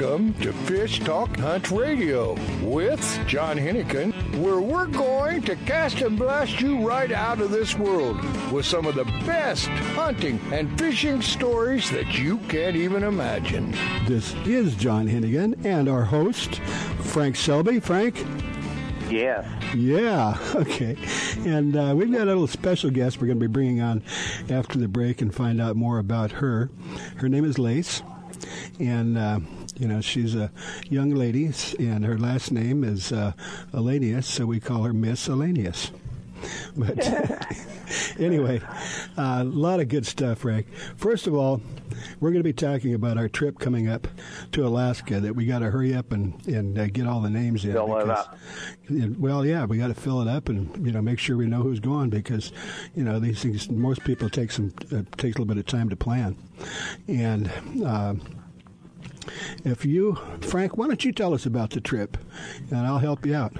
Welcome to Fish Talk Hunt Radio with John Hennigan, where we're going to cast and blast you right out of this world with some of the best hunting and fishing stories that you can't even imagine. This is John Hennigan and our host, Frank Selby. Frank? Yes. Yeah, okay. And we've got a little special guest we're going to be bringing on after the break and find out more about her. Her name is Lace, and, she's a young lady, and her last name is Elanius, so we call her Miss Elanius. But anyway, a lot of good stuff, Frank. First of all, we're going to be talking about our trip coming up to Alaska that we got to hurry up and get all the names in. Fill it up. Well, yeah, we got to fill it up and, make sure we know who's going because, these things, most people takes a little bit of time to plan. And Frank, why don't you tell us about the trip and I'll help you out.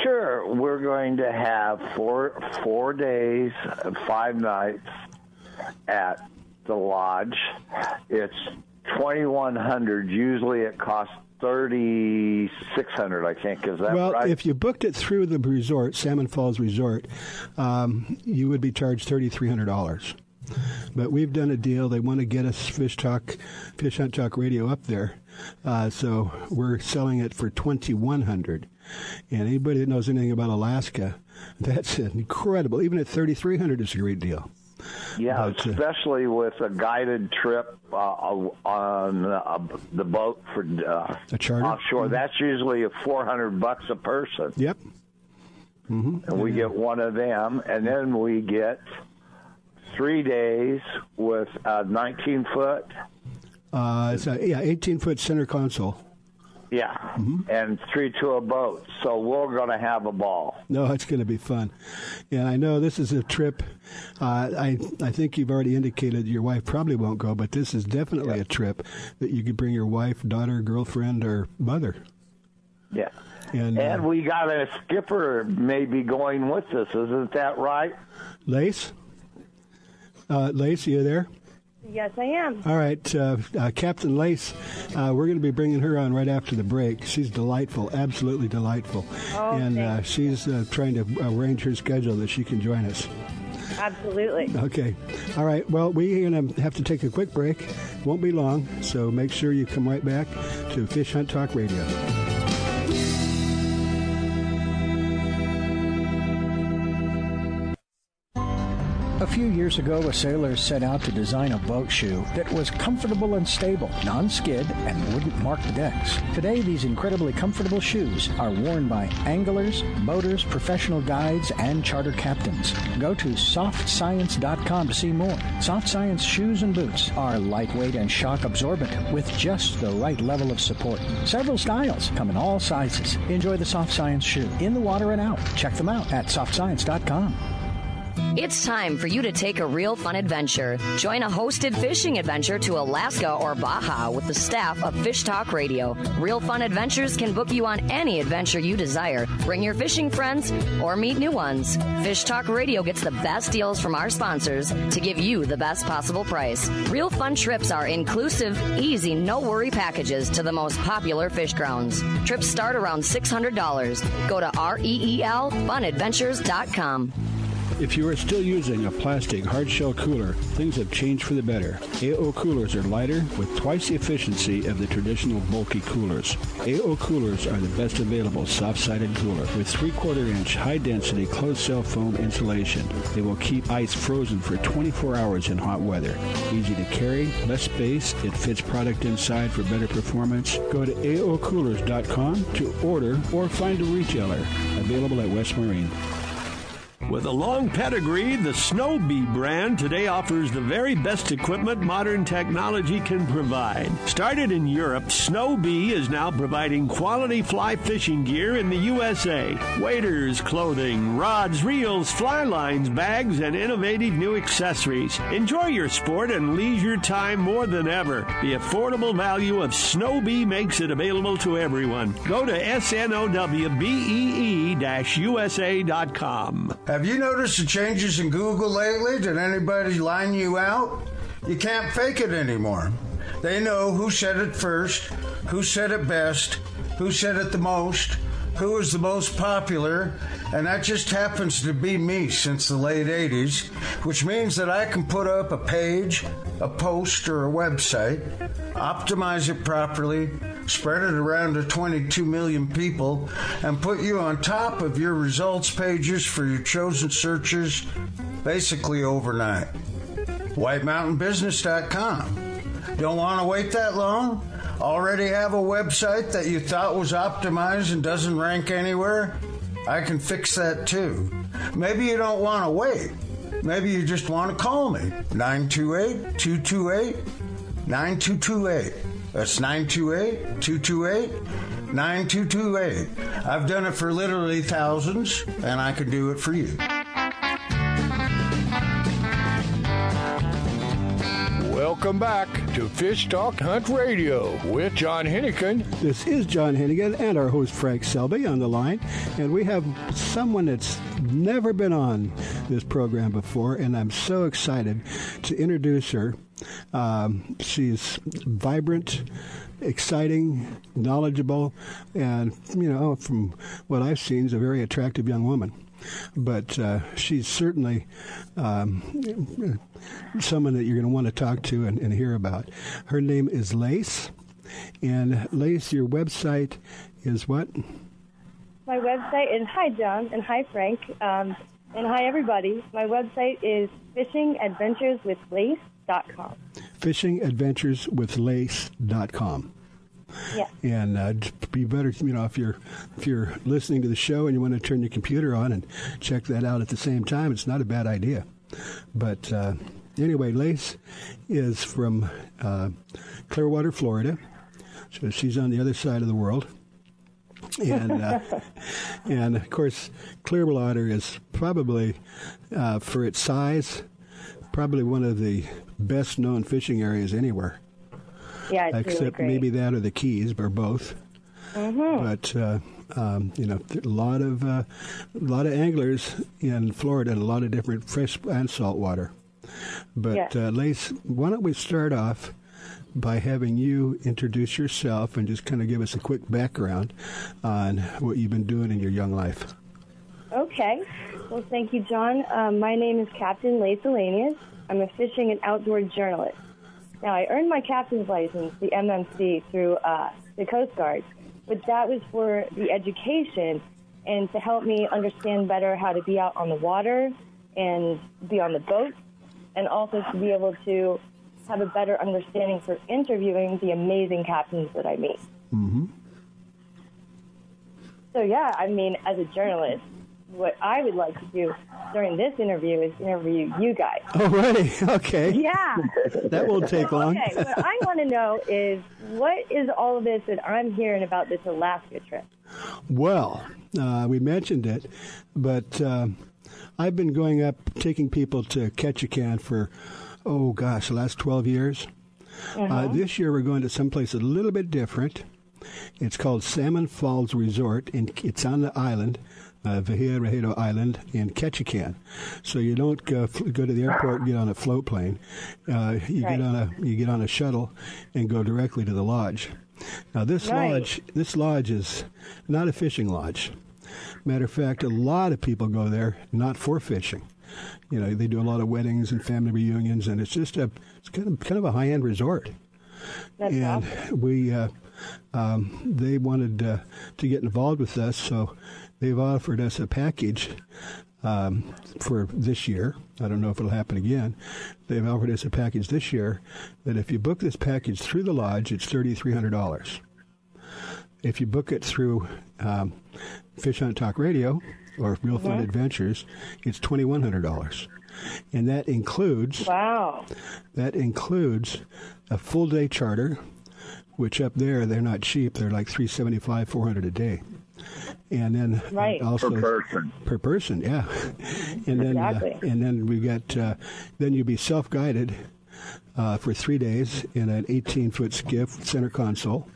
Sure. We're going to have four days, 5 nights at the lodge. It's $2,100. Usually it costs $3,600. I think. Is that right? Well, if you booked it through the resort, Salmon Falls Resort, you would be charged $3,300. But we've done a deal. They want to get us Fish Hunt Talk Radio up there, so we're selling it for $2,100. And anybody that knows anything about Alaska, that's incredible. Even at $3,300, it's a great deal. Yeah, but, especially with a guided trip on the boat for a charter offshore. Mm-hmm. That's usually $400 a person. Yep. Mm-hmm. And we get one of them, and then we get 3 days with 19-foot. It's 18-foot center console. Yeah, mm-hmm. And 3 to a boat. So we're going to have a ball. No, it's going to be fun. And I know this is a trip. I think you've already indicated your wife probably won't go, but this is definitely a trip that you could bring your wife, daughter, girlfriend, or mother. Yeah. And we got a skipper maybe going with us. Isn't that right? Lace? Lace, are you there? Yes, I am. All right, Captain Lace, we're going to be bringing her on right after the break. She's delightful, absolutely delightful. Oh, and she's trying to arrange her schedule that she can join us. Absolutely. Okay. All right, well, we're going to have to take a quick break. Won't be long, so make sure you come right back to Fish Hunt Talk Radio. A few years ago, a sailor set out to design a boat shoe that was comfortable and stable, non-skid, and wouldn't mark the decks. Today, these incredibly comfortable shoes are worn by anglers, boaters, professional guides, and charter captains. Go to softscience.com to see more. Soft Science shoes and boots are lightweight and shock absorbent with just the right level of support. Several styles come in all sizes. Enjoy the Soft Science shoe in the water and out. Check them out at softscience.com. It's time for you to take a real fun adventure. Join a hosted fishing adventure to Alaska or Baja with the staff of Fish Talk Radio. Real Fun Adventures can book you on any adventure you desire. Bring your fishing friends or meet new ones. Fish Talk Radio gets the best deals from our sponsors to give you the best possible price. Real Fun trips are inclusive, easy, no-worry packages to the most popular fish grounds. Trips start around $600. Go to REELfunadventures.com. If you are still using a plastic hard-shell cooler, things have changed for the better. AO coolers are lighter with twice the efficiency of the traditional bulky coolers. AO coolers are the best available soft-sided cooler with 3/4-inch high-density closed-cell foam insulation. They will keep ice frozen for 24 hours in hot weather. Easy to carry, less space, it fits product inside for better performance. Go to aocoolers.com to order or find a retailer. Available at West Marine. With a long pedigree, the Snow Bee brand today offers the very best equipment modern technology can provide. Started in Europe, Snow Bee is now providing quality fly fishing gear in the USA. Waders, clothing, rods, reels, fly lines, bags, and innovative new accessories. Enjoy your sport and leisure time more than ever. The affordable value of Snow Bee makes it available to everyone. Go to snowbee-usa.com. Have you noticed the changes in Google lately? Did anybody line you out? You can't fake it anymore. They know who said it first, who said it best, who said it the most, who is the most popular, and that just happens to be me since the late 80s, which means that I can put up a page, a post, or a website, optimize it properly, spread it around to 22 million people, and put you on top of your results pages for your chosen searches basically overnight. WhiteMountainBusiness.com. Don't want to wait that long? Already have a website that you thought was optimized and doesn't rank anywhere? I can fix that too. Maybe you don't want to wait. Maybe you just want to call me. 928-228-9228. That's 928-228-9228. I've done it for literally thousands, and I can do it for you. Welcome back to Fish Talk Hunt Radio with John Hennigan. This is John Hennigan and our host Frank Selby on the line, and we have someone that's never been on this program before, and I'm so excited to introduce her. She's vibrant, exciting, knowledgeable, and, from what I've seen, is a very attractive young woman. But she's certainly someone that you're going to want to talk to and hear about. Her name is Lace. And Lace, your website is what? My website is, hi, John, and hi, Frank, and hi, everybody. My website is fishingadventureswithlace.com. Fishingadventureswithlace.com. Yeah. And be better, if you're listening to the show and you want to turn your computer on and check that out at the same time, it's not a bad idea. But anyway, Lace is from Clearwater, Florida. So she's on the other side of the world. And and of course, Clearwater is probably, for its size, probably one of the best known fishing areas anywhere. Yeah, it's except really great. Maybe that or the Keys, or both. Mm-hmm. But a lot of anglers in Florida, and a lot of different fresh and salt water. But Lace, why don't we start off by having you introduce yourself and just kind of give us a quick background on what you've been doing in your young life. Okay. Well, thank you, John. My name is Captain Lace Elanius. I'm a fishing and outdoor journalist. Now, I earned my captain's license, the MMC, through the Coast Guard, but that was for the education and to help me understand better how to be out on the water and be on the boat, and also to be able to have a better understanding for interviewing the amazing captains that I meet. Mm-hmm. So, yeah, as a journalist, what I would like to do during this interview is interview you guys. Oh, really? Okay. Yeah. That won't take long. Okay, what I want to know is, what is all of this that I'm hearing about this Alaska trip? Well, we mentioned it, but I've been going up, taking people to Ketchikan for, the last 12 years. Mm-hmm. This year we're going to someplace a little bit different. It's called Salmon Falls Resort, and it's on the island, Vihia-Rehedo Island in Ketchikan. So you don't go to the airport and get on a float plane. You get on a shuttle and go directly to the lodge. Now this lodge is not a fishing lodge. Matter of fact, a lot of people go there not for fishing. They do a lot of weddings and family reunions, and it's just it's kind of a high-end resort. That's and awesome. They wanted to get involved with us, so they've offered us a package for this year. I don't know if it'll happen again. They've offered us a package this year that if you book this package through the lodge, it's $3,300. If you book it through Fish Hunt Talk Radio or Real Fun Adventures, it's $2,100. And that includes a full day charter, which up there they're not cheap. They're like $375, $400 a day. And then also per person, yeah. And then and then we got then you'll be self-guided for 3 days in an 18-foot skiff center console.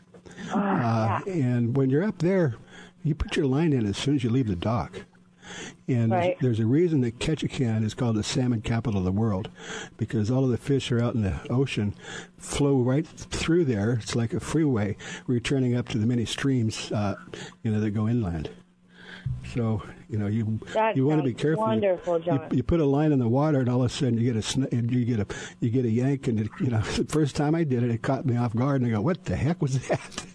And when you're up there, you put your line in as soon as you leave the dock. And Right. there's a reason that Ketchikan is called the salmon capital of the world, because all of the fish are out in the ocean, flow right through there. It's like a freeway, returning up to the many streams, that go inland. So, you want to be careful. Wonderful, John. You put a line in the water, and all of a sudden you get a yank, and the first time I did it, it caught me off guard, and I go, "What the heck was that?"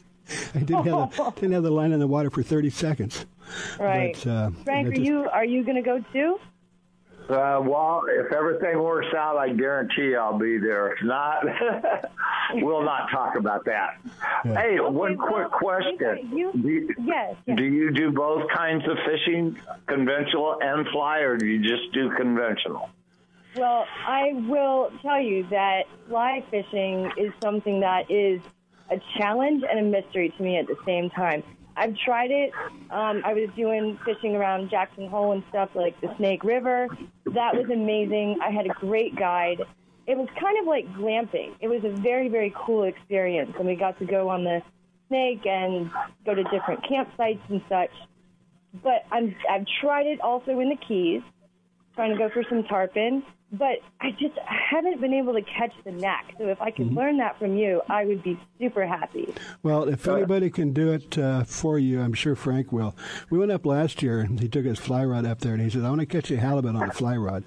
I didn't have the line in the water for 30 seconds. Right. But, Frank, are you going to go too? Well, if everything works out, I guarantee I'll be there. If not, we'll not talk about that. Yeah. Hey, one quick question. Yes. Do you do both kinds of fishing, conventional and fly, or do you just do conventional? Well, I will tell you that fly fishing is something that is a challenge and a mystery to me at the same time. I've tried it. I was doing fishing around Jackson Hole and stuff like the Snake River. That was amazing. I had a great guide. It was kind of like glamping. It was a very, very cool experience, and we got to go on the Snake and go to different campsites and such. But I've tried it also in the Keys, trying to go for some tarpon. But I haven't been able to catch the knack. So if I could learn that from you, I would be super happy. Well, if anybody can do it for you, I'm sure Frank will. We went up last year, and he took his fly rod up there, and he said, "I want to catch a halibut on a fly rod."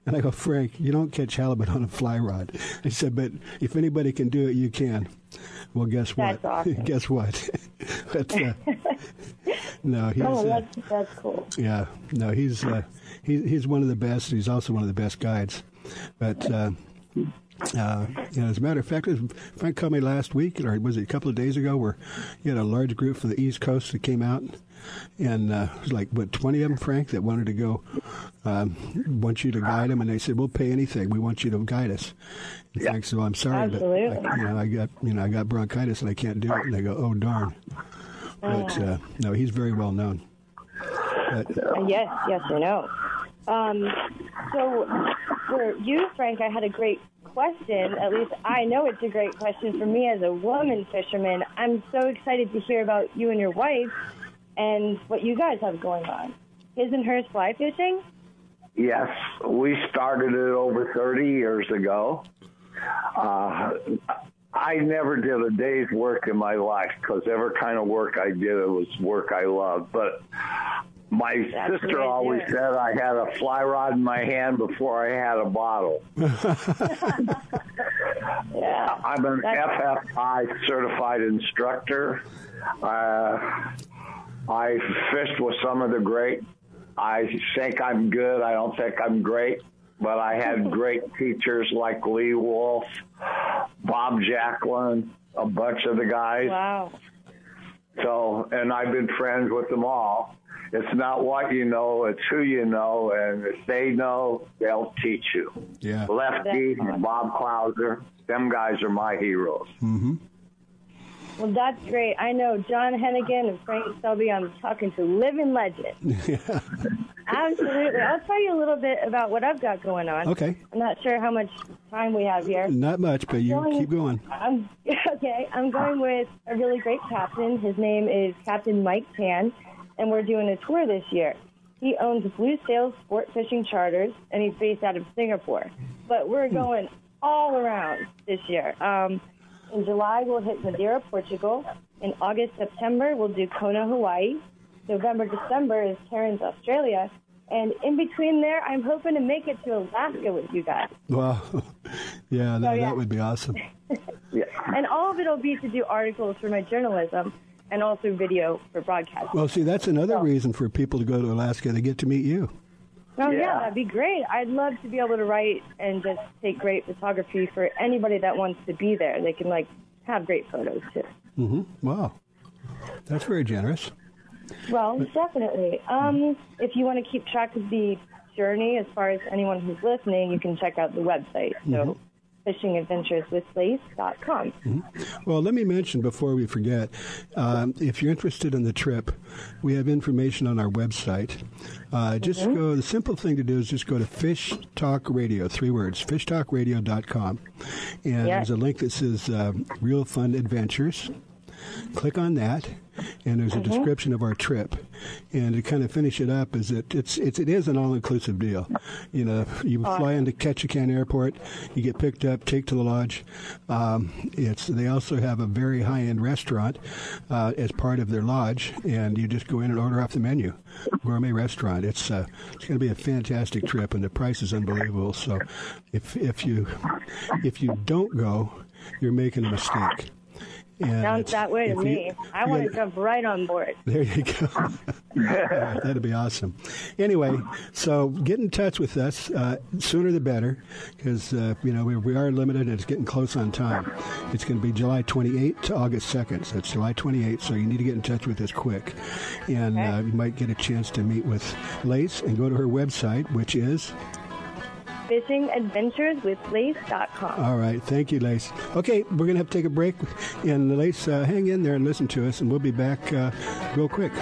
And I go, "Frank, you don't catch halibut on a fly rod." He said, "But if anybody can do it, you can." Well, guess what? That's awesome. Guess what? But, no, he's... that's cool. Yeah, no, he's one of the best. He's also one of the best guides. But as a matter of fact, Frank called me last week, or was it a couple of days ago, where he had a large group from the East Coast that came out, and it was like 20 of them, Frank, that wanted to go, want you to guide them, and they said, "We'll pay anything. We want you to guide us." And Frank said, "Well, I'm sorry, Absolutely. but I got bronchitis and I can't do it." And they go, "Oh darn!" But no, he's very well known. But, Yes, I know. So for you, Frank, I had a great question. At least I know it's a great question for me as a woman fisherman. I'm so excited to hear about you and your wife and what you guys have going on. His and hers fly fishing? Yes, we started it over 30 years ago. I never did a day's work in my life because every kind of work I did, it was work I loved. But my sister always said I had a fly rod in my hand before I had a bottle. Yeah, I'm an FFI certified instructor. I fished with some of the great. I think I'm good. I don't think I'm great. But I had great teachers like Lee Wolf, Bob Jacklin, a bunch of the guys. Wow. So, and I've been friends with them all. It's not what you know, it's who you know, and if they know, they'll teach you. Yeah. Lefty, Bob Clouser, them guys are my heroes. Mm-hmm. Well, that's great. I know John Hennigan and Frank Selby. I'm talking to living legends. Yeah. Absolutely. I'll tell you a little bit about what I've got going on. Okay. I'm not sure how much time we have here. Not much, but you keep going. I'm going with a really great captain. His name is Captain Mike Tan, and we're doing a tour this year. He owns Blue Sails Sport Fishing Charters, and he's based out of Singapore. But we're going all around this year. In July, we'll hit Madeira, Portugal. In August, September, we'll do Kona, Hawaii. November, December is Cairns, Australia. And in between there, I'm hoping to make it to Alaska with you guys. Wow. Yeah, that would be awesome. Yeah. And all of it will be to do articles for my journalism and also video for broadcasting. Well, see, that's another reason for people to go to Alaska. They get to meet you. Oh, yeah, that'd be great. I'd love to be able to write and just take great photography for anybody that wants to be there. They can, have great photos, too. Mm-hmm. Wow. That's very generous. Well, definitely. If you want to keep track of the journey, as far as anyone who's listening, you can check out the website. So, fishingadventureswithlace.com. Mm-hmm. Well, let me mention before we forget, if you're interested in the trip, we have information on our website. Go. The simple thing to do is just go to Fish Talk Radio, 3 words, fishtalkradio.com, and there's a link that says Real Fun Adventures. Click on that, and there's a description of our trip. And to kind of finish it up, is it is an all-inclusive deal. You know, you fly into Ketchikan Airport, you get picked up, take to the lodge. They also have a very high-end restaurant as part of their lodge, and you just go in and order off the menu. Gourmet restaurant. It's going to be a fantastic trip, and the price is unbelievable. So, if you don't go, you're making a mistake. And sounds that way to me. I want to jump right on board. There you go. That'd be awesome. Anyway, so get in touch with us sooner the better, because we are limited and it's getting close on time. It's going to be July 28th to August 2nd. So it's July 28th, so you need to get in touch with us quick. And you might get a chance to meet with Lace and go to her website, which is fishingadventureswithlace.com. All right. Thank you, Lace. Okay, we're going to have to take a break. And Lace, hang in there and listen to us, and we'll be back real quick.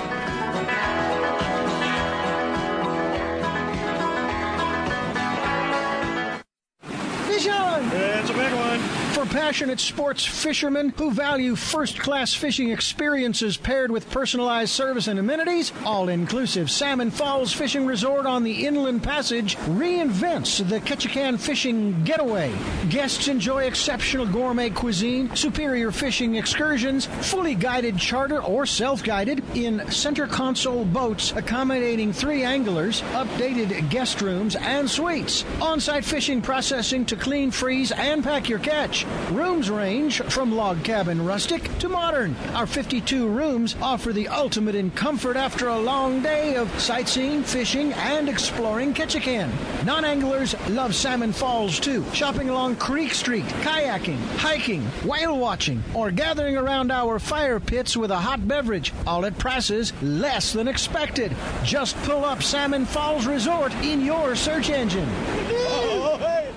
Fish on! It's a big one. For passionate sports fishermen who value first-class fishing experiences paired with personalized service and amenities, all-inclusive Salmon Falls Fishing Resort on the Inland Passage reinvents the Ketchikan fishing getaway. Guests enjoy exceptional gourmet cuisine, superior fishing excursions, fully guided charter or self-guided in center console boats accommodating 3 anglers, updated guest rooms and suites, on-site fishing processing to clean, freeze, and pack your catch. Rooms range from log cabin rustic to modern. Our 52 rooms offer the ultimate in comfort after a long day of sightseeing, fishing, and exploring Ketchikan. Non-anglers love Salmon Falls too, shopping along Creek Street, kayaking, hiking, whale watching, or gathering around our fire pits with a hot beverage, all at prices less than expected. Just pull up Salmon Falls Resort in your search engine.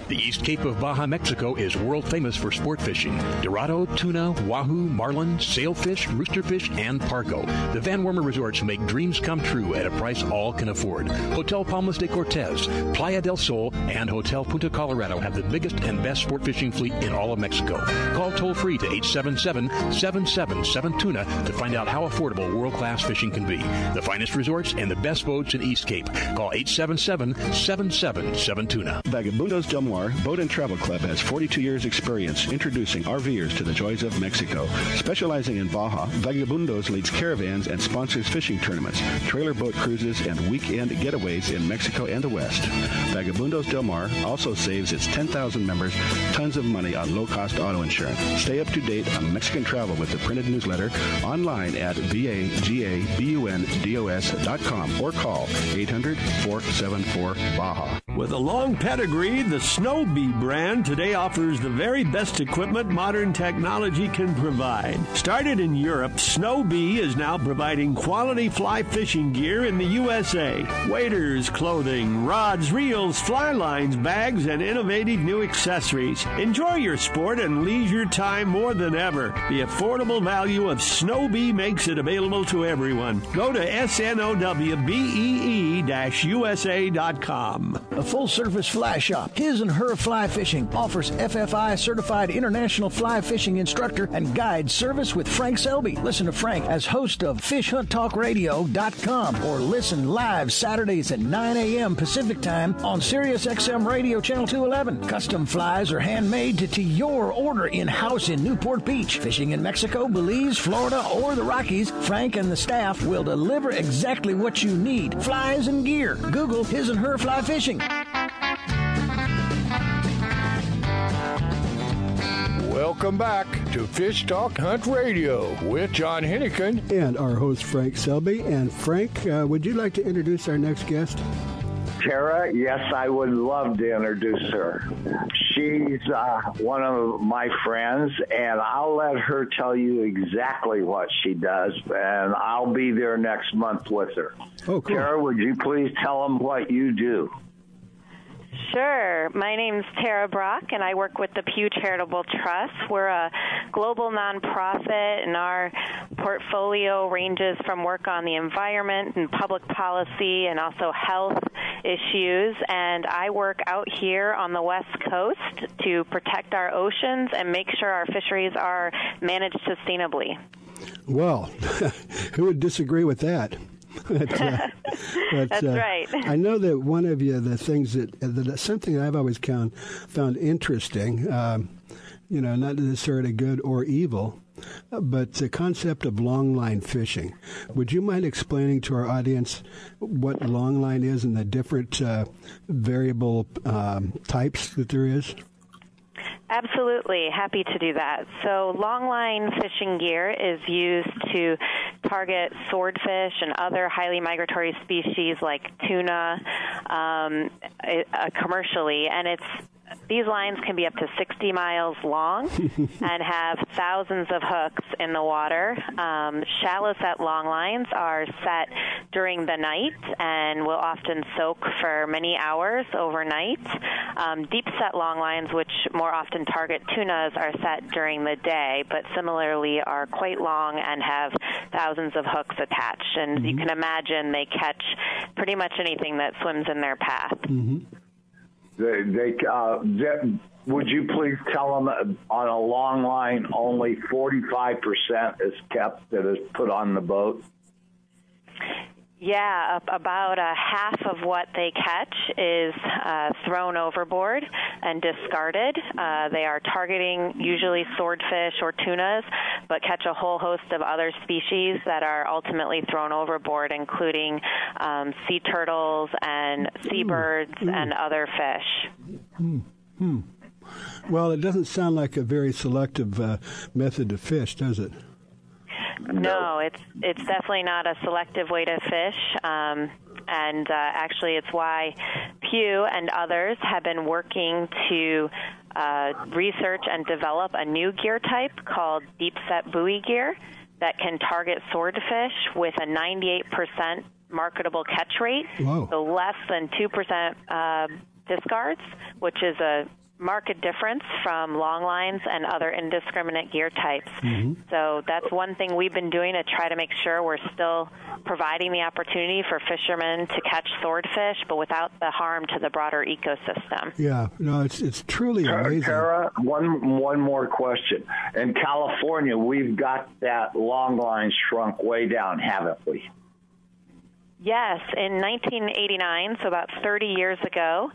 The East Cape of Baja, Mexico is world famous for sport fishing. Dorado, tuna, wahoo, marlin, sailfish, roosterfish, and pargo. The Van Wormer Resorts make dreams come true at a price all can afford. Hotel Palmas de Cortez, Playa del Sol, and Hotel Punta Colorado have the biggest and best sport fishing fleet in all of Mexico. Call toll-free to 877-777-TUNA to find out how affordable world-class fishing can be. The finest resorts and the best boats in East Cape. Call 877-777-TUNA. Vagabundos Del Mar Boat and Travel Club has 42 years experience introducing RVers to the joys of Mexico. Specializing in Baja, Vagabundos leads caravans and sponsors fishing tournaments, trailer boat cruises, and weekend getaways in Mexico and the West. Vagabundos Del Mar also saves its 10,000 members tons of money on low-cost auto insurance. Stay up to date on Mexican travel with the printed newsletter online at vagabundos.com or call 800-474-BAJA. With a long pedigree, the Snow Bee brand today offers the very best equipment modern technology can provide. Started in Europe, Snow Bee is now providing quality fly fishing gear in the USA. Waders, clothing, rods, reels, fly lines, bags, and innovative new accessories. Enjoy your sport and leisure time more than ever. The affordable value of Snow Bee makes it available to everyone. Go to snowbee-usa.com. A full-service fly shop, His and Her Fly Fishing, offers FFI-certified international fly fishing instructor and guide service with Frank Selby. Listen to Frank as host of FishHuntTalkRadio.com or listen live Saturdays at 9 a.m. Pacific Time on SiriusXM Radio Channel 211. Custom flies are handmade to your order in-house in Newport Beach. Fishing in Mexico, Belize, Florida, or the Rockies, Frank and the staff will deliver exactly what you need. Flies and gear. Google His and Her Fly Fishing. Welcome back to Fish Talk Hunt Radio with John Hennigan and our host Frank Selby. And Frank, would you like to introduce our next guest? Tara, yes, I would love to introduce her. She's one of my friends, and I'll let her tell you exactly what she does, and I'll be there next month with her. Oh, cool. Tara, would you please tell them what you do? Sure. My name's Tara Brock, and I work with the Pew Charitable Trust. We're a global nonprofit, and our portfolio ranges from work on the environment and public policy and also health issues. And I work out here on the West Coast to protect our oceans and make sure our fisheries are managed sustainably. Well, who would disagree with that? That's right. I know that one of the things that something I've always found interesting, not necessarily good or evil, but the concept of longline fishing. Would you mind explaining to our audience what longline is and the different variable types that there is? Absolutely. Happy to do that. So longline fishing gear is used to target swordfish and other highly migratory species like tuna commercially, and these lines can be up to 60 miles long and have thousands of hooks in the water. Shallow set long lines are set during the night and will often soak for many hours overnight. Deep set long lines, which more often target tunas, are set during the day, but similarly are quite long and have thousands of hooks attached. And you can imagine they catch pretty much anything that swims in their path. Mm-hmm. Would you please tell them on a long line only 45% is kept that is put on the boat? Yeah, about half of what they catch is thrown overboard and discarded. They are targeting usually swordfish or tunas, but catch a whole host of other species that are ultimately thrown overboard, including sea turtles and seabirds and other fish. Well, it doesn't sound like a very selective method to fish, does it? No, it's definitely not a selective way to fish, and actually it's why Pew and others have been working to research and develop a new gear type called deep set buoy gear that can target swordfish with a 98% marketable catch rate, so less than 2% discards, which is a marked difference from long lines and other indiscriminate gear types. So that's one thing we've been doing to try to make sure we're still providing the opportunity for fishermen to catch swordfish, but without the harm to the broader ecosystem. Yeah, no, it's truly amazing. Tara, one more question. In California, we've got that long line shrunk way down, haven't we? Yes, in 1989, so about 30 years ago,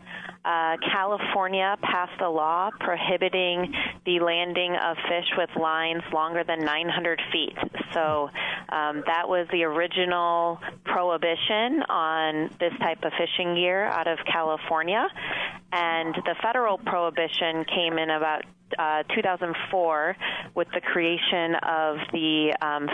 California passed a law prohibiting the landing of fish with lines longer than 900 feet. So that was the original prohibition on this type of fishing gear out of California. And the federal prohibition came in about 2004 with the creation of the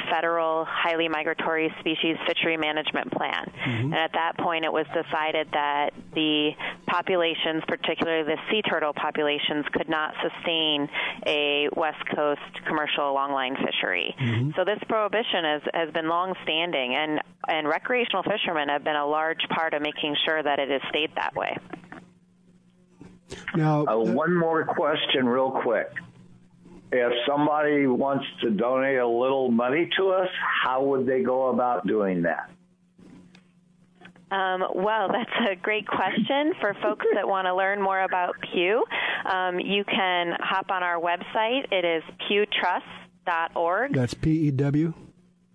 Federal Highly Migratory Species Fishery Management Plan. And at that point, it was decided that the populations, particularly the sea turtle populations, could not sustain a West Coast commercial longline fishery. So this prohibition has been long-standing, and recreational fishermen have been a large part of making sure that it has stayed that way. Now, one more question real quick. If somebody wants to donate a little money to us, how would they go about doing that? Well, that's a great question for folks that want to learn more about Pew. You can hop on our website. It is pewtrust.org. That's P-E-W?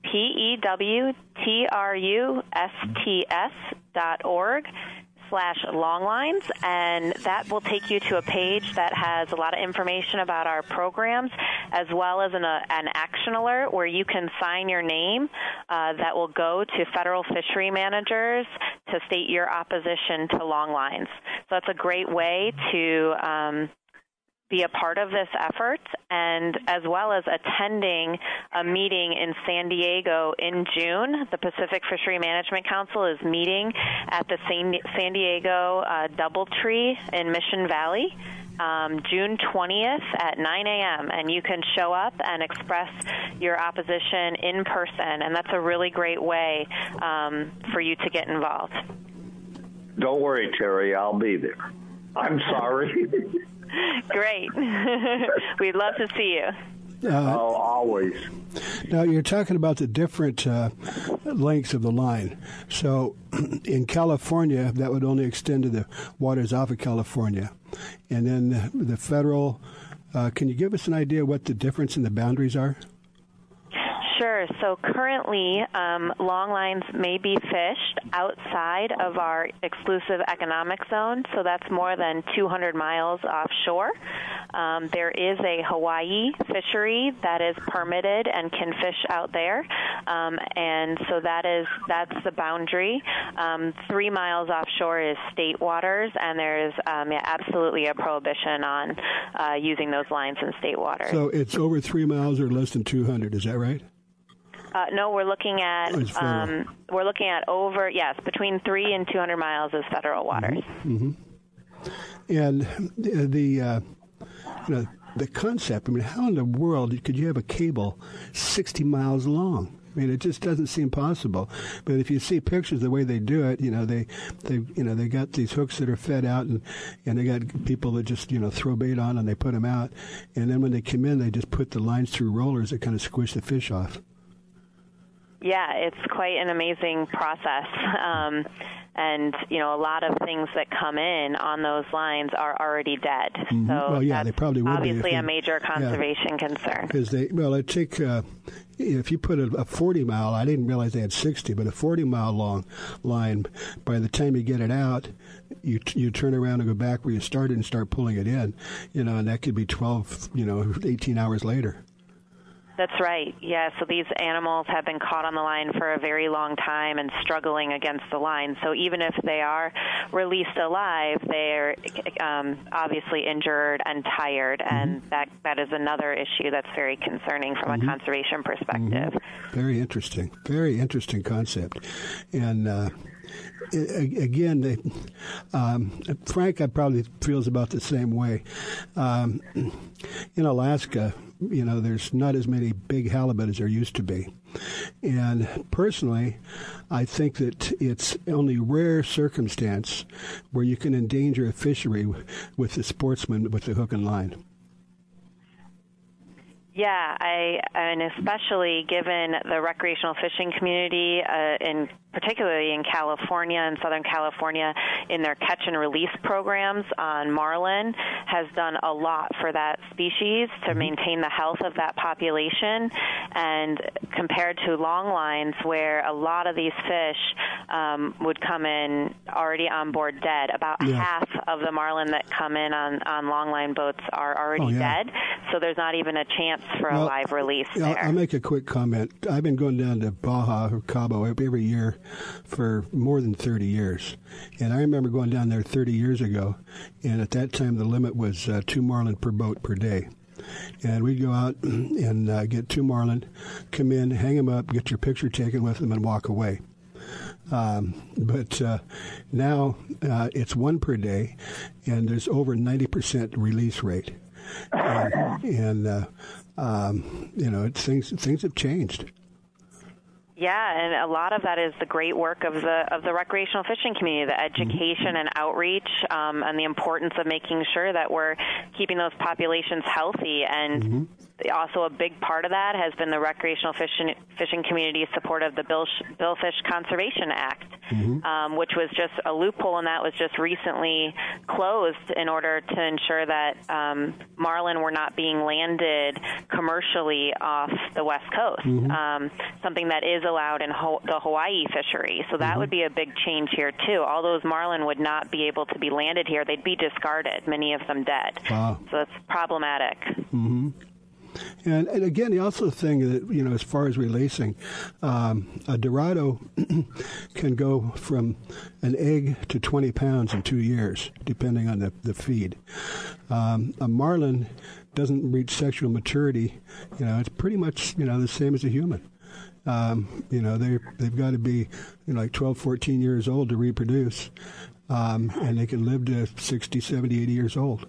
pewtrust.org/longlines, and that will take you to a page that has a lot of information about our programs, as well as an action alert where you can sign your name that will go to federal fishery managers to state your opposition to longlines. So that's a great way to be a part of this effort, and as well as attending a meeting in San Diego in June. The Pacific Fishery Management Council is meeting at the San Diego Doubletree in Mission Valley, June 20th at 9 a.m., and you can show up and express your opposition in person, and that's a really great way for you to get involved. Don't worry, Terry, I'll be there. I'm sorry. Great. We'd love to see you. Always. Now, you're talking about the different lengths of the line. So in California, that would only extend to the waters off of California. And then the federal, can you give us an idea what the difference in the boundaries are? Sure. So currently, long lines may be fished outside of our exclusive economic zone, so that's more than 200 miles offshore. There is a Hawaii fishery that is permitted and can fish out there, and so that's the boundary. 3 miles offshore is state waters, and there's absolutely a prohibition on using those lines in state waters. So it's over 3 miles or less than 200, is that right? No, we're looking at between 3 and 200 miles is federal waters. Mm-hmm. And the concept. I mean, how in the world could you have a cable 60 miles long? I mean, it just doesn't seem possible. But if you see pictures the way they do it, they got these hooks that are fed out, and they got people that just throw bait on and they put them out, and then when they come in, they just put the lines through rollers that kind of squish the fish off. Yeah, it's quite an amazing process. And, a lot of things that come in on those lines are already dead. Mm-hmm. So that's they probably would obviously a major conservation concern. Because I take, if you put a 40-mile, I didn't realize they had 60, but a 40-mile long line, by the time you get it out, you turn around and go back where you started and start pulling it in, and that could be 12, 18 hours later. That's right. Yeah, so these animals have been caught on the line for a very long time and struggling against the line. So even if they are released alive, they're obviously injured and tired, and that is another issue that's very concerning from a conservation perspective. Very interesting concept. And again, Frank, I probably feels about the same way. In Alaska, there's not as many big halibut as there used to be. And personally, I think that it's only rare circumstance where you can endanger a fishery with the sportsman with the hook and line. Yeah, and especially given the recreational fishing community, particularly in California and Southern California, in their catch and release programs on marlin, has done a lot for that species to maintain the health of that population. And compared to long lines, where a lot of these fish would come in already on board dead, about half of the marlin that come in on long line boats are already dead. So there's not even a chance for a live release there. I'll make a quick comment. I've been going down to Baja or Cabo every year for more than 30 years. And I remember going down there 30 years ago, and at that time the limit was 2 marlin per boat per day. And we'd go out and get 2 marlin, come in, hang them up, get your picture taken with them, and walk away. But now it's 1 per day, and there's over 90% release rate. Things have changed. Yeah, and a lot of that is the great work of the recreational fishing community, the education and outreach, and the importance of making sure that we're keeping those populations healthy. And also a big part of that has been the recreational fishing community's support of the Billfish Conservation Act, which was just a loophole, and that was just recently closed in order to ensure that marlin were not being landed commercially off the West Coast, something that is allowed in the Hawaii fishery. So that would be a big change here, too. All those marlin would not be able to be landed here. They'd be discarded, many of them dead. Wow. So it's problematic. And again, the also thing that, as far as releasing, a Dorado can go from an egg to 20 pounds in 2 years, depending on the feed. A marlin doesn't reach sexual maturity. It's pretty much, the same as a human. They've got to be like 12, 14 years old to reproduce. And they can live to 60, 70, 80 years old.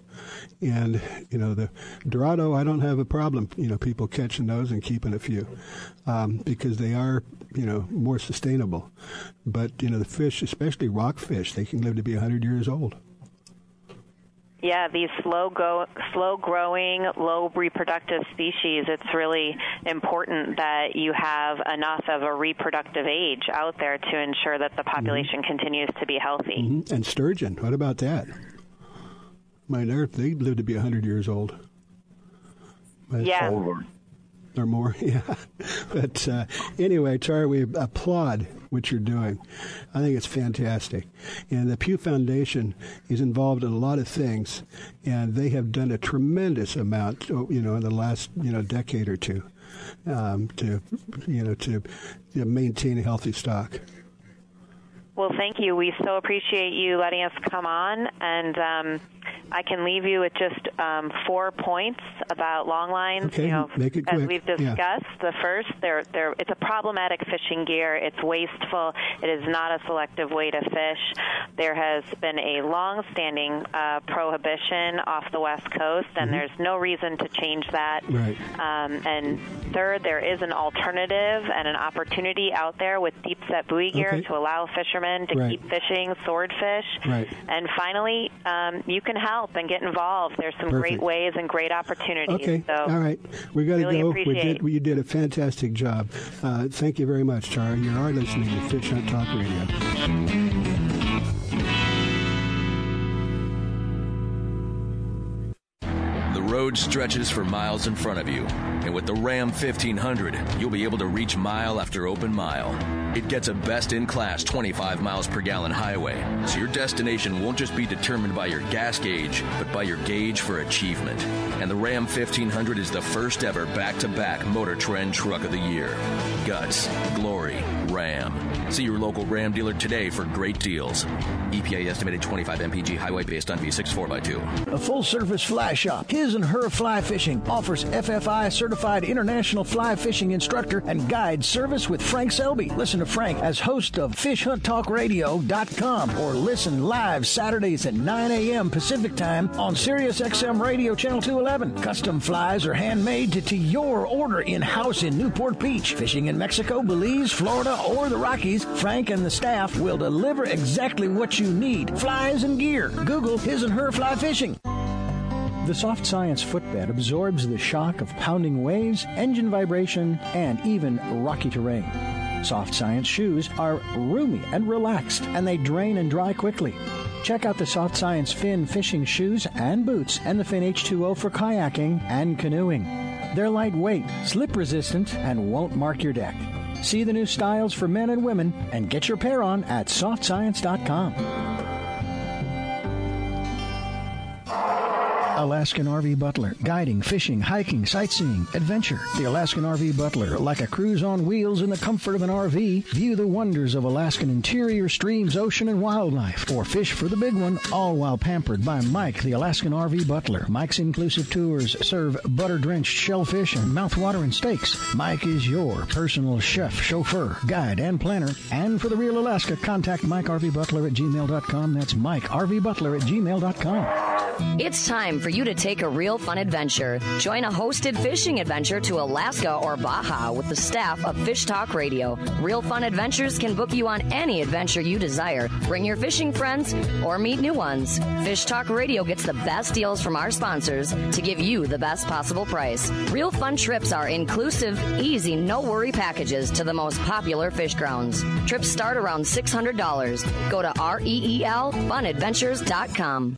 And, the Dorado, I don't have a problem, people catching those and keeping a few because they are, more sustainable. But, the fish, especially rockfish, they can live to be 100 years old. Yeah, these slow-growing, low reproductive species, it's really important that you have enough of a reproductive age out there to ensure that the population continues to be healthy. And sturgeon, what about that? They live to be 100 years old. Yeah. Or more, yeah. But anyway, Tara, we applaud what you're doing. I think it's fantastic. And the Pew Foundation is involved in a lot of things, and they have done a tremendous amount, in the last, decade or two to maintain a healthy stock. Well, thank you. We so appreciate you letting us come on, and I can leave you with just 4 points about longlines. Okay, make it quick. As we've discussed, the first, it's a problematic fishing gear. It's wasteful. It is not a selective way to fish. There has been a long-standing prohibition off the West Coast, and there's no reason to change that. Right. And third, there is an alternative and an opportunity out there with deep-set buoy gear to allow fishermen to keep fishing swordfish. Right. And finally, you can help and get involved. There's some great ways and great opportunities. Okay. So all right. We got to really go. You did a fantastic job. Thank you very much, Tara. You are listening to Fish Hunt Talk Radio. The road stretches for miles in front of you, and with the Ram 1500, you'll be able to reach mile after open mile. It gets a best-in-class 25 miles per gallon highway, so your destination won't just be determined by your gas gauge, but by your gauge for achievement. And the Ram 1500 is the first ever back-to-back Motor Trend Truck of the Year. Guts, glory, Ram. See your local Ram dealer today for great deals. EPA estimated 25 mpg highway based on V6 4x2. A full-service fly shop, His and Her Fly Fishing, offers FFI certified international fly fishing instructor and guide service with Frank Selby. Listen to Frank as host of FishHuntTalkRadio.com or listen live Saturdays at 9 a.m. Pacific Time on SiriusXM Radio Channel 211. Custom flies are handmade to your order in-house in Newport Beach. Fishing in Mexico, Belize, Florida, or the Rockies, Frank and the staff will deliver exactly what you need. Flies and gear. Google His and Her Fly Fishing. The Soft Science footbed absorbs the shock of pounding waves, engine vibration, and even rocky terrain. Soft Science shoes are roomy and relaxed, and they drain and dry quickly. Check out the Soft Science Fin fishing shoes and boots and the Fin H2O for kayaking and canoeing. They're lightweight, slip-resistant, and won't mark your deck. See the new styles for men and women and get your pair on at softscience.com. Alaskan RV Butler. Guiding, fishing, hiking, sightseeing, adventure. The Alaskan RV Butler. Like a cruise on wheels in the comfort of an RV, view the wonders of Alaskan interior, streams, ocean, and wildlife. Or fish for the big one, all while pampered by Mike, the Alaskan RV Butler. Mike's inclusive tours serve butter-drenched shellfish and mouth-watering steaks. Mike is your personal chef, chauffeur, guide, and planner. And for the real Alaska, contact Mike RV Butler at gmail.com. That's Mike RV Butler at gmail.com. It's time for you to take a real fun adventure. Join a hosted fishing adventure to Alaska or Baja with the staff of Fish Talk Radio. Real Fun Adventures can book you on any adventure you desire. Bring your fishing friends or meet new ones. Fish Talk Radio gets the best deals from our sponsors to give you the best possible price. Real Fun trips are inclusive, easy, no-worry packages to the most popular fish grounds. Trips start around $600. Go to REELFunadventures.com.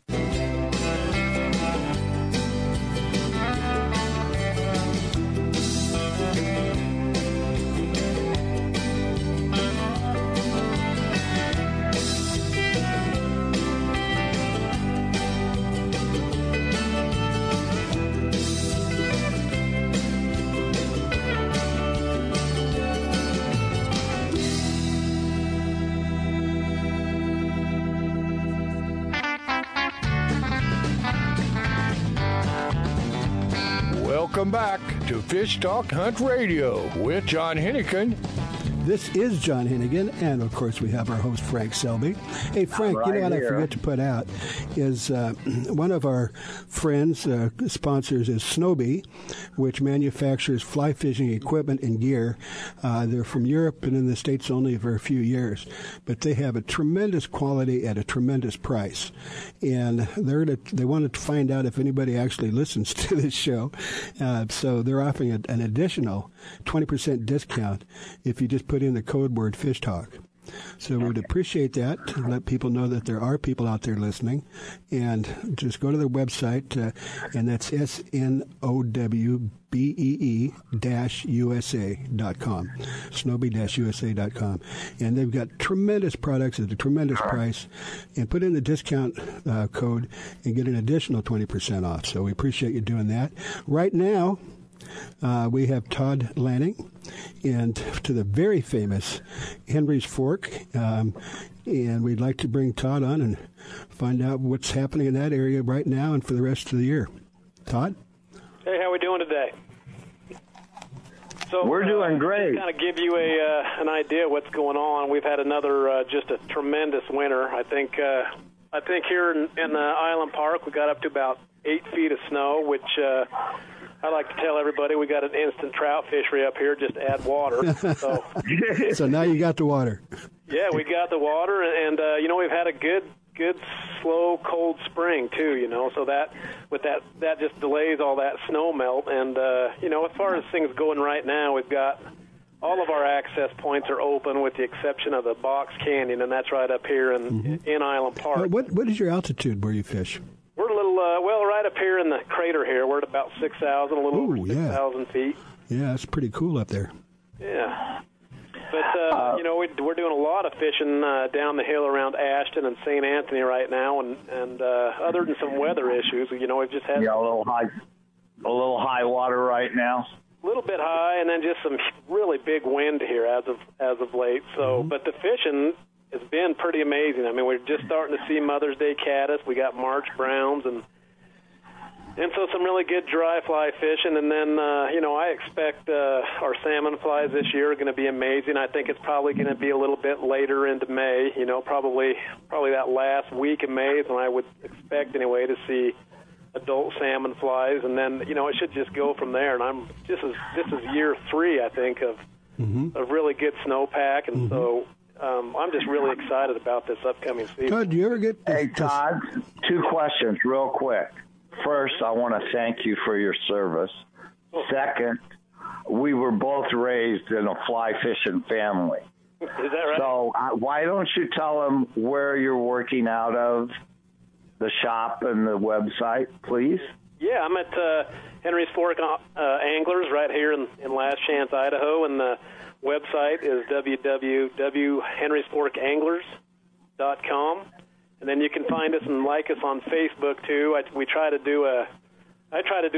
Welcome back to Fish Talk Hunt Radio with John Hennigan. This is John Hennigan, and of course we have our host Frank Selby. Hey Frank, right, you know what here. I forget to put out is one of our friends, sponsors is Snowbee, which manufactures fly fishing equipment and gear. They're from Europe and in the States only for a few years, but they have a tremendous quality at a tremendous price. And they wanted to find out if anybody actually listens to this show, so they're offering an additional 20% discount if you just put in the code word Fish Talk. So we would appreciate that, to let people know that there are people out there listening. And just go to their website, and that's snowbee-usa.com, snowbee-usa.com. And they've got tremendous products at a tremendous price. And put in the discount code and get an additional 20% off. So we appreciate you doing that. Right now, we have Todd Lanning and to the very famous Henry's Fork, and we'd like to bring Todd on and find out what's happening in that area right now and for the rest of the year. Todd? Hey, how are we doing today? So we're doing great. To kind of give you an idea of what's going on, we've had another just a tremendous winter. I think here in Island Park we got up to about 8 feet of snow, which I like to tell everybody we got an instant trout fishery up here. Just add water. So now you got the water. Yeah, we got the water, and we've had a good, slow, cold spring too. So that just delays all that snow melt. And as far as things going right now, we've got all of our access points are open with the exception of the Box Canyon, and that's right up here in Island Park. What is your altitude where you fish? We're a little, right up here in the crater here. We're at about 6,000, a little over 6,000 feet. Yeah, it's pretty cool up there. Yeah. But, we're doing a lot of fishing down the hill around Ashton and St. Anthony right now, and other than some weather issues, we've just had... Yeah, a little high water right now. A little bit high, and then just some really big wind here as of late. So, but the fishing... It's been pretty amazing. I mean, we're just starting to see Mother's Day caddis. We got March browns, and so some really good dry fly fishing. And then, I expect our salmon flies this year are going to be amazing. I think it's probably going to be a little bit later into May. Probably that last week of May is when I would expect anyway to see adult salmon flies, and then it should just go from there. And this is year 3, I think, of really good snowpack, and so. I'm just really excited about this upcoming season. Todd, do you ever get... Hey, Todd, 2 questions real quick. First, I want to thank you for your service. Second, we were both raised in a fly fishing family. Is that right? So why don't you tell them where you're working out of, the shop and the website, please? Yeah, I'm at Henry's Fork Anglers right here in Last Chance, Idaho, and the website is www.henrysforkanglers.com, and then you can find us and like us on Facebook too. I try to do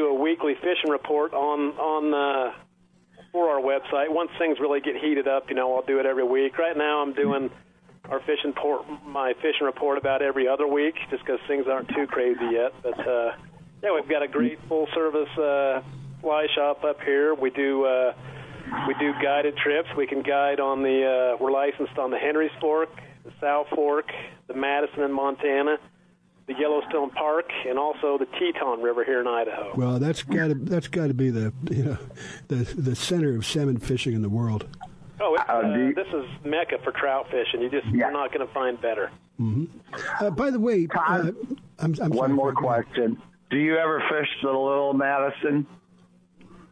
a weekly fishing report on for our website. Once things really get heated up, I'll do it every week. Right now, I'm doing my fishing report about every other week, just because things aren't too crazy yet. But we've got a great full service fly shop up here. We do guided trips. We can guide on we're licensed on the Henry's Fork, the South Fork, the Madison in Montana, the Yellowstone Park, and also the Teton River here in Idaho. Well, that's got to be the center of salmon fishing in the world. Oh, this is Mecca for trout fishing. You're not going to find better. By the way, Todd, I'm one more question. Do you ever fish the Little Madison?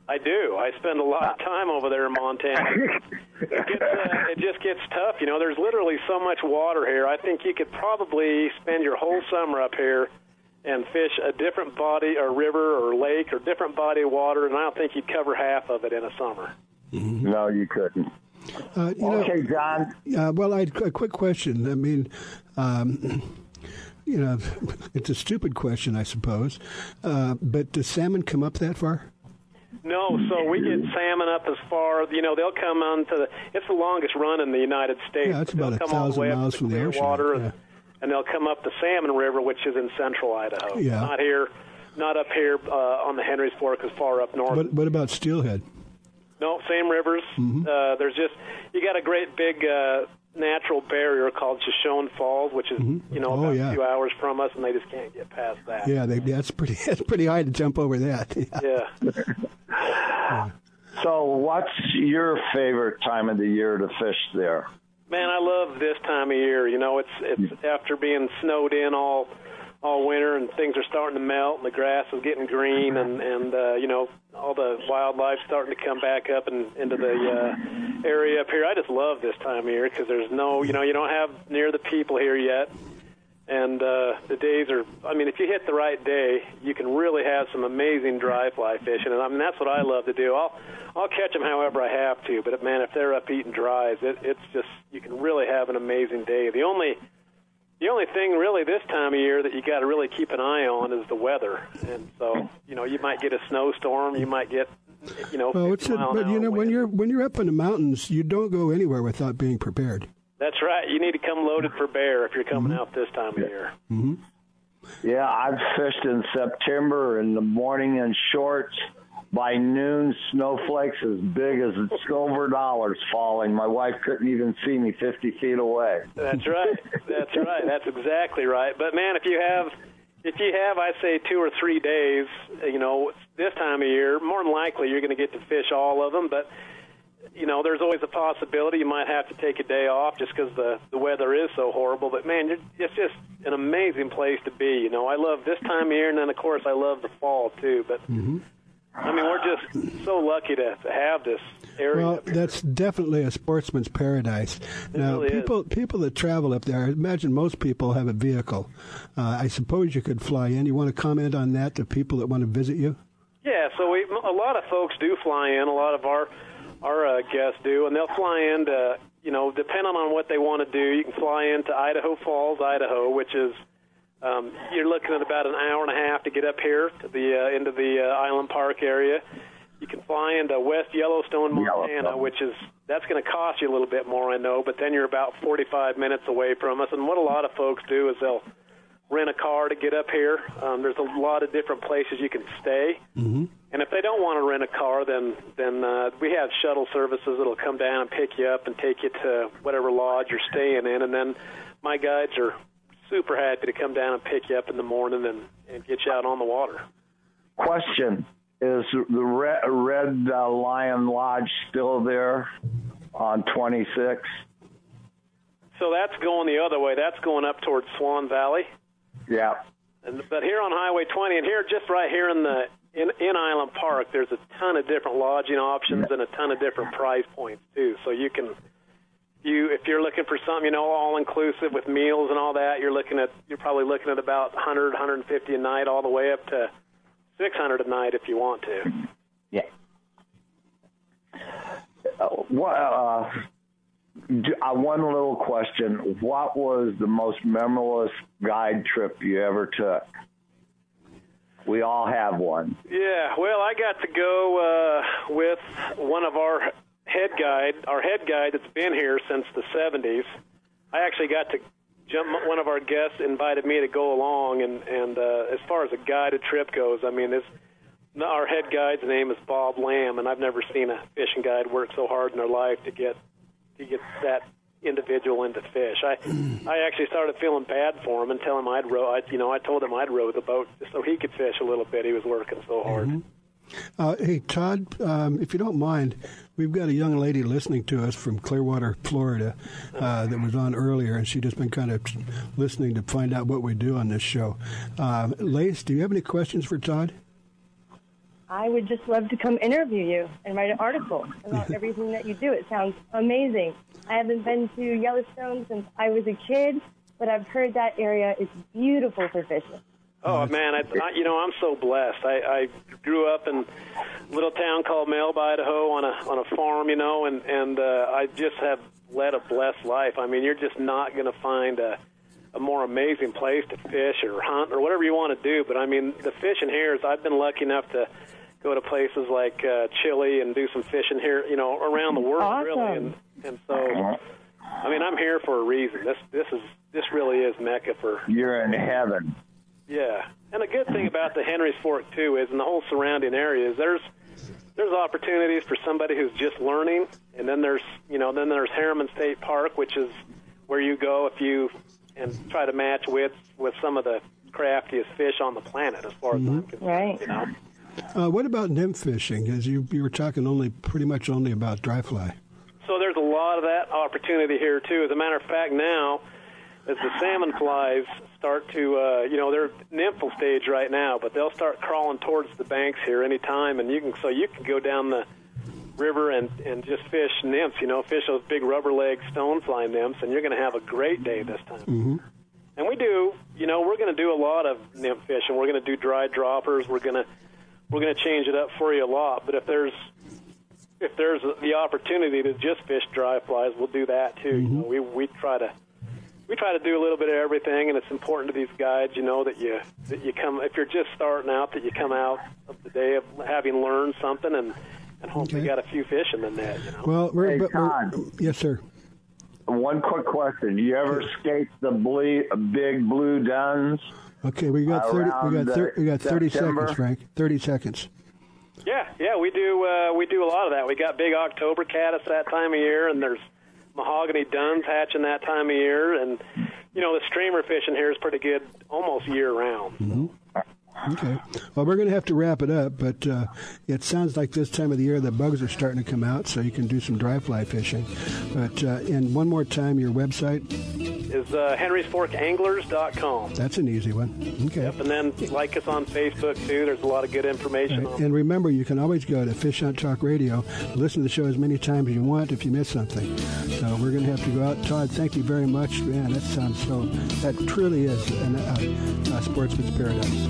I do. I spend a lot of time over there in Montana. It just gets tough. There's literally so much water here. I think you could probably spend your whole summer up here and fish a different body or river or lake or different body of water, and I don't think you'd cover half of it in a summer. No, you couldn't. Okay, John. Well, a quick question. I mean, it's a stupid question, I suppose, but does salmon come up that far? No, so we get salmon up as far, they'll come on to it's the longest run in the United States. Yeah, it's about 1,000 miles from the ocean. Water, and they'll come up the Salmon River, which is in central Idaho. Yeah. Not up here on the Henry's Fork, as far up north. But what about Steelhead? No, same rivers. There's you got a great big natural barrier called Shoshone Falls, which is about a few hours from us, and they just can't get past that. Yeah, that's pretty high to jump over that. Yeah. So, what's your favorite time of the year to fish there? Man, I love this time of year. It's after being snowed in all all winter, and things are starting to melt, and the grass is getting green, and you know, all the wildlife starting to come back up and into the area up here. I just love this time of year because there's no, you know, you don't have near the people here yet. And the days are, I mean, if you hit the right day, you can really have some amazing dry fly fishing. And I mean, that's what I love to do. I'll catch them however I have to. But, man, if they're up eating dries, it's just, you can really have an amazing day. The only thing really this time of year that you got to really keep an eye on is the weather. And so, you know, you might get a snowstorm. You might get, you know, but you know, when you're up in the mountains, you don't go anywhere without being prepared. That's right. You need to come loaded for bear if you're coming out this time of year. Mm-hmm. Yeah, I've fished in September in the morning in shorts. By noon, snowflakes as big as silver dollars falling. My wife couldn't even see me 50 feet away. That's right. That's right. That's exactly right. But, man, if you have, I say, 2 or 3 days, you know, this time of year, more than likely you're going to get to fish all of them. But, you know, there's always a possibility you might have to take a day off just because the weather is so horrible. But, man, it's just an amazing place to be. You know, I love this time of year, and then, of course, I love the fall, too. But, I mean, we're just so lucky to have this area. Well, that's definitely a sportsman's paradise. Now, really people that travel up there, I imagine most people have a vehicle. I suppose you could fly in. You want to comment on that to people that want to visit you? Yeah, so a lot of folks do fly in. A lot of our guests do, and they'll fly in to, you know, depending on what they want to do. You can fly into Idaho Falls, Idaho, which is you're looking at about an hour and a half to get up here to the into the Island Park area. You can fly into West Yellowstone, Montana, which is that's going to cost you a little bit more, I know, but then you're about 45 minutes away from us. And what a lot of folks do is they'll rent a car to get up here. There's a lot of different places you can stay. Mm-hmm. And if they don't want to rent a car, then we have shuttle services that'll come down and pick you up and take you to whatever lodge you're staying in. And then my guides are super happy to come down and pick you up in the morning and get you out on the water. Question, is the Red Lion Lodge still there on 26? So that's going the other way. That's going up towards Swan Valley. Yeah. But here on Highway 20, and here just right here in Island Park, there's a ton of different lodging options and a ton of different price points too. So you can, if you're looking for something, you know, all inclusive with meals and all that, you're probably looking at about $100, $150 a night, all the way up to $600 a night if you want to. Yeah. One little question. What was the most memorable guide trip you ever took? We all have one. Yeah, well, I got to go with one of our head guide that's been here since the 70s. I actually got to one of our guests invited me to go along, and as far as a guided trip goes, I mean, our head guide's name is Bob Lamb, and I've never seen a fishing guide work so hard in their life to get that individual into fish. I actually started feeling bad for him and telling him I told him I'd row the boat just so he could fish a little bit. He was working so hard. Mm-hmm. Hey, Todd, if you don't mind, we've got a young lady listening to us from Clearwater, Florida, that was on earlier, and she's just been kind of listening to find out what we do on this show. Lace, do you have any questions for Todd? I would just love to come interview you and write an article about everything that you do. It sounds amazing. I haven't been to Yellowstone since I was a kid, but I've heard that area is beautiful for fishing. Oh, man, I'm so blessed. I grew up in a little town called Melba, Idaho on a farm, you know, and I just have led a blessed life. I mean, you're just not going to find a more amazing place to fish or hunt or whatever you want to do. But, I mean, the fishing here I've been lucky enough to go to places like Chile and do some fishing here, you know, around the world, really. And so, I mean, I'm here for a reason. This really is Mecca for... You're in heaven. Yeah. And the good thing about the Henry's Fork, too, is in the whole surrounding areas, there's opportunities for somebody who's just learning, and then there's Harriman State Park, which is where you go and try to match with some of the craftiest fish on the planet, as far as I'm concerned. Right. You know? What about nymph fishing? As you were talking pretty much only about dry fly. So there's a lot of that opportunity here, too. As a matter of fact, now as the salmon flies start to, they're nymphal stage right now, but they'll start crawling towards the banks here anytime, and you can go down the river and just fish nymphs, fish those big rubber leg stonefly nymphs, and you're going to have a great day this time. Mm-hmm. And we do, we're going to do a lot of nymph fishing. We're going to do dry droppers. We're going to change it up for you a lot. But if there's the opportunity to just fish dry flies, we'll do that too. Mm-hmm. We try to do a little bit of everything, and it's important to these guides, that you come, if you're just starting out, that you come out of the day of having learned something and hopefully got a few fish in the net. Well, yes, sir. One quick question: do you ever skate the big blue duns? Okay, we got 30 seconds, Frank. 30 seconds. Yeah, we do. We do a lot of that. We got big October caddis that time of year, and there's mahogany duns hatching that time of year, and the streamer fishing here is pretty good almost year round. Mm-hmm. Okay. Well, we're going to have to wrap it up, but it sounds like this time of the year the bugs are starting to come out, so you can do some dry fly fishing. But and one more time, your website is henrysforkanglers.com. That's an easy one. Okay. Yep, and then like us on Facebook too. There's a lot of good information. Right. And remember, you can always go to Fish Hunt Talk Radio, listen to the show as many times as you want if you miss something. So we're going to have to go out. Todd, thank you very much. Man, that truly is a sportsman's paradise.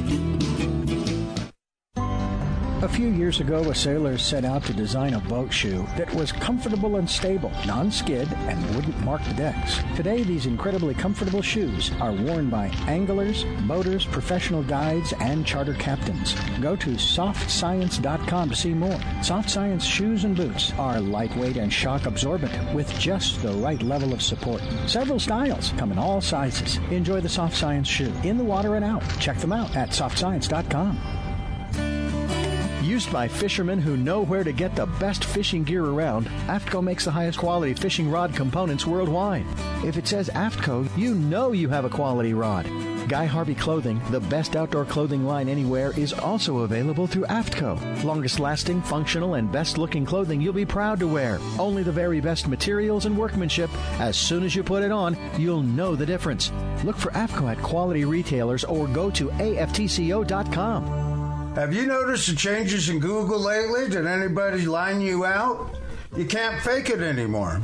A few years ago, a sailor set out to design a boat shoe that was comfortable and stable, non-skid, and wouldn't mark the decks. Today, these incredibly comfortable shoes are worn by anglers, boaters, professional guides, and charter captains. Go to softscience.com to see more. Soft Science shoes and boots are lightweight and shock absorbent with just the right level of support. Several styles come in all sizes. Enjoy the Soft Science shoe in the water and out. Check them out at softscience.com. Used by fishermen who know where to get the best fishing gear around, AFTCO makes the highest quality fishing rod components worldwide. If it says AFTCO, you know you have a quality rod. Guy Harvey Clothing, the best outdoor clothing line anywhere, is also available through AFTCO. Longest lasting, functional, and best looking clothing you'll be proud to wear. Only the very best materials and workmanship. As soon as you put it on, you'll know the difference. Look for AFTCO at quality retailers or go to aftco.com. Have you noticed the changes in Google lately? Did anybody line you out? You can't fake it anymore.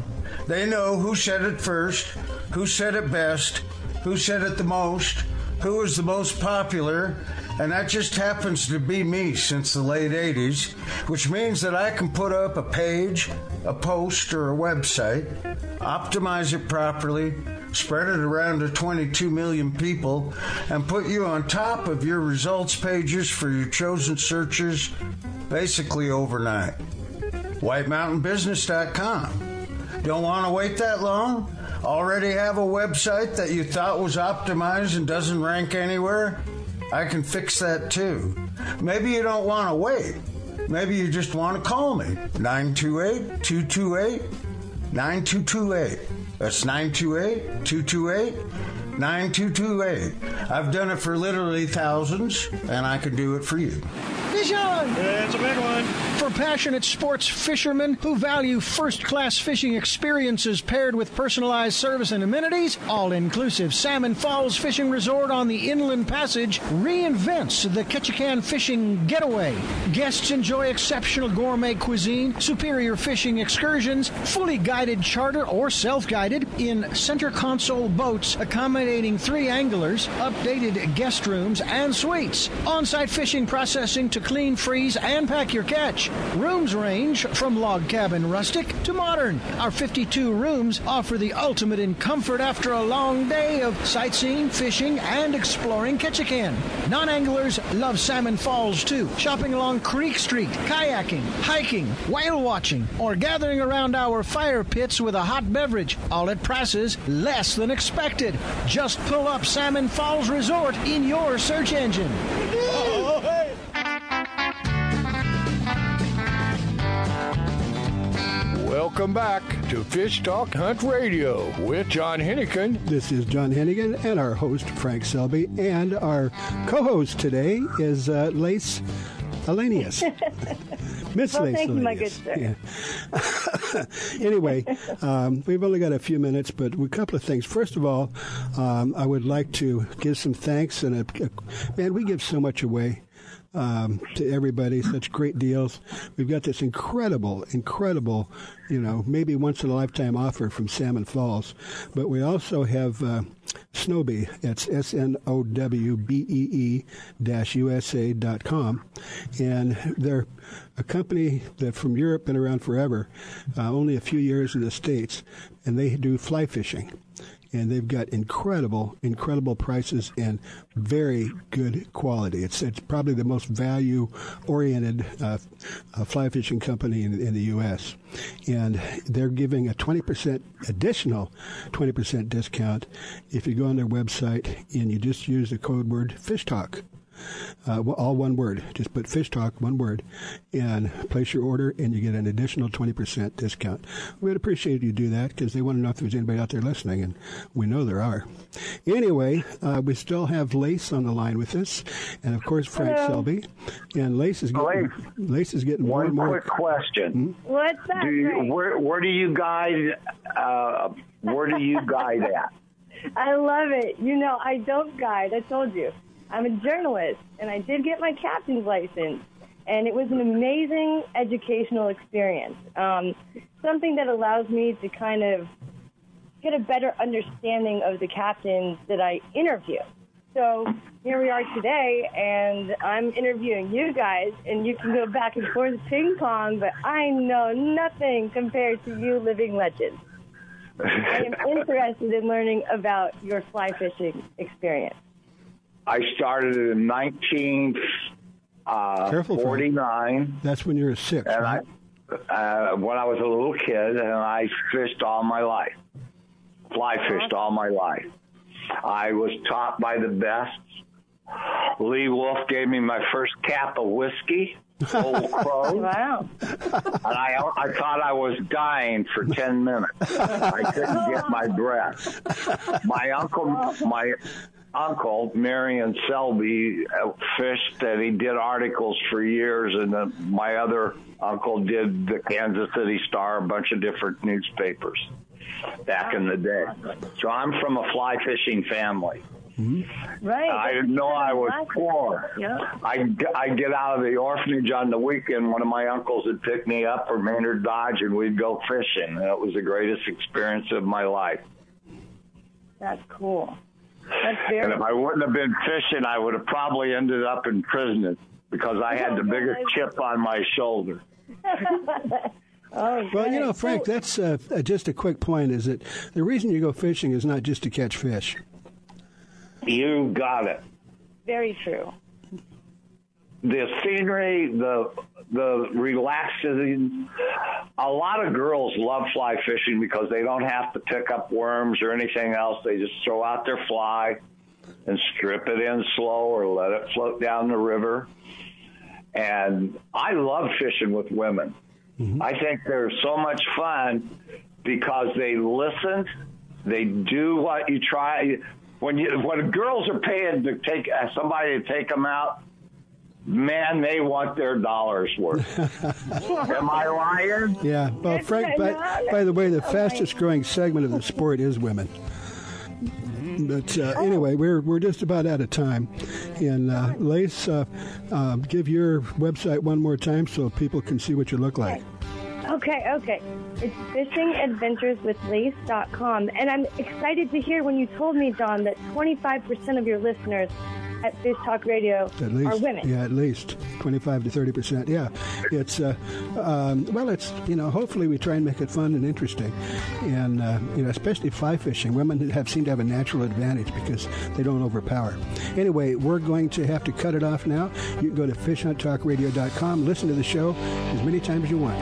They know who said it first, who said it best, who said it the most, who was the most popular, and that just happens to be me since the late 80s, which means that I can put up a page, a post, or a website, optimize it properly, spread it around to 22 million people, and put you on top of your results pages for your chosen searches basically overnight. WhiteMountainBusiness.com. Don't want to wait that long? Already have a website that you thought was optimized and doesn't rank anywhere? I can fix that too. Maybe you don't want to wait. Maybe you just want to call me. 928-228-9228. That's 928-228-9228. I've done it for literally thousands, and I can do it for you. Fish on! It's a big one. For passionate sports fishermen who value first-class fishing experiences paired with personalized service and amenities, all-inclusive Salmon Falls Fishing Resort on the Inland Passage reinvents the Ketchikan fishing getaway. Guests enjoy exceptional gourmet cuisine, superior fishing excursions, fully guided charter or self-guided in center console boats accommodating 3 anglers, updated guest rooms and suites, on-site fishing processing to clean, freeze, and pack your catch. Rooms range from log cabin rustic to modern. Our 52 rooms offer the ultimate in comfort after a long day of sightseeing, fishing, and exploring Ketchikan. Non-anglers love Salmon Falls too, shopping along Creek Street, kayaking, hiking, whale watching, or gathering around our fire pits with a hot beverage, all at prices less than expected. Just pull up Salmon Falls Resort in your search engine. Welcome back to Fish Talk Hunt Radio with John Hennigan. This is John Hennigan and our host, Frank Selby. And our co-host today is Lace Alanius. Miss Lace thank Alanius. you, my good sir. Yeah. Anyway, we've only got a few minutes, but a couple of things. First of all, I would like to give some thanks. And, man, we give so much away to everybody, such great deals. We've got this incredible, maybe once-in-a-lifetime offer from Salmon Falls. But we also have Snowbee. It's snowbee-usa.com. And they're a company that from Europe been around forever, only a few years in the States, and they do fly fishing. And they've got incredible prices and very good quality. It's probably the most value-oriented fly fishing company in the U.S. And they're giving a additional 20% discount if you go on their website and you just use the code word Fish Talk. All one word. Just put Fish Talk, one word, and place your order, and you get an additional 20% discount. We'd appreciate you do that because they want to know if there's anybody out there listening, and we know there are. Anyway, we still have Lace on the line with us, and of course Frank Selby. And Lace is getting more and more. One quick question. What's that? Where do you guide? Where do you guide at? I love it. I don't guide. I told you. I'm a journalist, and I did get my captain's license, and it was an amazing educational experience, something that allows me to kind of get a better understanding of the captains that I interview. So here we are today, and I'm interviewing you guys, and you can go back and forth ping pong, but I know nothing compared to you living legends. I am interested in learning about your fly fishing experience. I started in 1949. That's when you were 6, and right? When I was a little kid, and I fished all my life. Fly fished all my life. I was taught by the best. Lee Wolf gave me my first cap of whiskey, Old Crow. Wow. And I thought I was dying for 10 minutes. I couldn't get my breath. My uncle, Marion Selby, fished, and he did articles for years, and my other uncle did the Kansas City Star, a bunch of different newspapers back in the day. So I'm from a fly fishing family. Mm-hmm. Right. I didn't know I was poor. Yeah. I'd get out of the orphanage on the weekend. One of my uncles would pick me up from Maynard Dodge, and we'd go fishing. And it was the greatest experience of my life. That's cool. And if I wouldn't have been fishing, I would have probably ended up in prison because I had the biggest chip on my shoulder. Well, Frank, that's just a quick point, is that the reason you go fishing is not just to catch fish. You got it. Very true. The scenery, the relaxing. A lot of girls love fly fishing because they don't have to pick up worms or anything else. They just throw out their fly and strip it in slow or let it float down the river. And I love fishing with women. Mm-hmm. I think they're so much fun because they listen, they do what you try. When girls are paying to take somebody to take them out, man, they want their dollar's worth. Am I lying? Yeah. Well, Frank, by the way, the fastest growing segment of the sport is women. But anyway, we're just about out of time. And Lace, give your website one more time so people can see what you look like. Okay. It's fishingadventureswithlace.com. And I'm excited to hear when you told me, John, that 25% of your listeners at Fish Talk Radio are women. Yeah, at least 25 to 30%. Yeah, it's hopefully we try and make it fun and interesting, and especially fly fishing. Women seem to have a natural advantage because they don't overpower. Anyway, we're going to have to cut it off now. You can go to fishhunttalkradio.com, listen to the show as many times as you want.